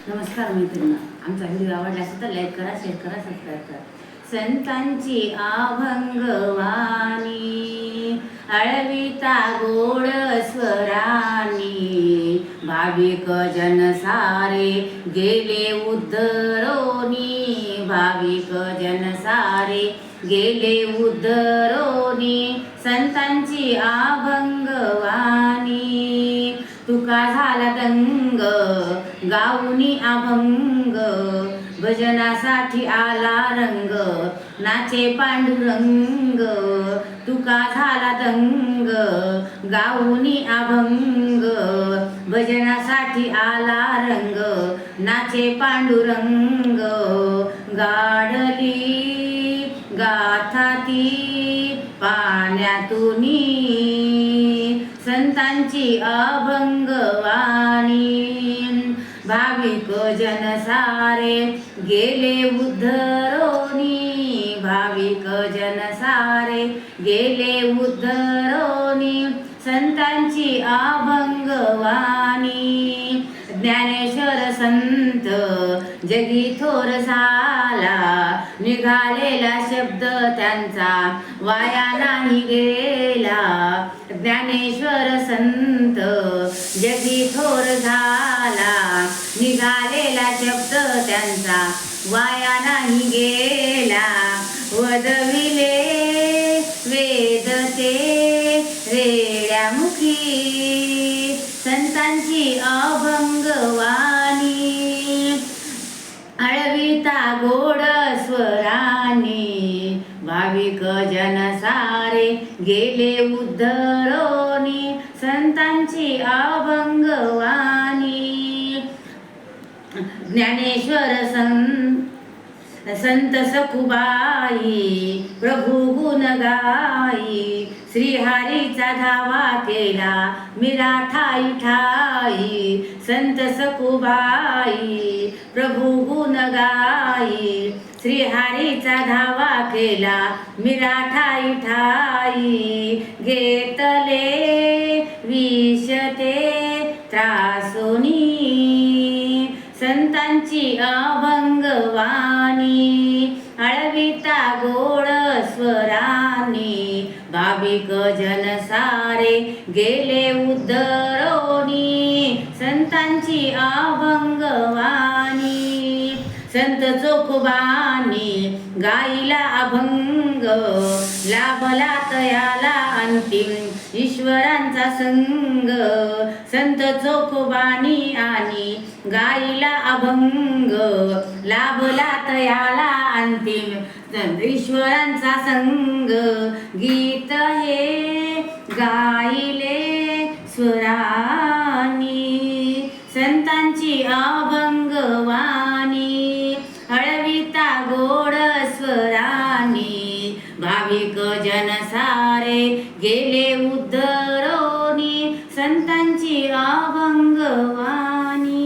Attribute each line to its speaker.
Speaker 1: नमस्कार मैत्रिणी, आमचा व्हिडिओ आवडला असेल तर लाईक करा, शेअर करा, सबस्क्राईब करा. संतांची अभंगवाणी अळविता गोड स्वरानी, भाविक जन सारे गेले उद्धरोनी, भाविक जन सारे गेले उद्धरोनी. संतांची अभंगवाणी तुका झाला दंग गाऊनी अभंग, भजनासाठी आला रंग नाचे पांडुरंग. तुका झाला दंग गाऊनी अभंग, भजनासाठी आला रंग नाचे पांडुरंग. गाढली गाथा ती पाण्यातुनी, संतांची अभंगवाणी. भाविक जन सारे गेले उद्धरोनी, भाविक जन सारे गेले उद्धरोनी. संतांची अभंगवाणी ज्ञानेश्वर संत जगी थोर झाला, निघालेला शब्द त्यांचा वाया नाही गेला. ज्ञानेश्वर संत जगी थोर झाला, निघालेला शब्द त्यांचा वाया नाही गेला. वदविले वेद ते रेड्यामुखी, संतांची अभंगवाणी अळविता गोड स्वरानी, भाविक जन सारे गेले उद्धरोनी. संतांची अभंगवाणी ज्ञानेश्वर संत सखुबाई प्रभू गुण गाई, श्रीहरीचा धावा केला मीरा ठाई ठाई. संत सखुबाई प्रभू गुण गाई, श्रीहरीचा धावा केला मीरा ठाई ठाई. घेतले विष ते त्रासोनी, संतांची अभंगवाणी अळविता गोड स्वरानी. भाविक जन सारे गेले उद्धरोनी, संतांची अभंगवाणी. संत चोखोबानी गाईला अभंग, लाभला तयाला अंतिम ईश्वरांचा संग. संत चोखोबानी आणि गाईला अभंग, लाभला तयाला अंतिम ईश्वरांचा संग. गीत हे गाईले स्वरानी, संतांची अभंगवाणी अळविता गोड स्वरानी. भाविक जन सारे गेले उद्धरोनी, संतांची अभंगवाणी.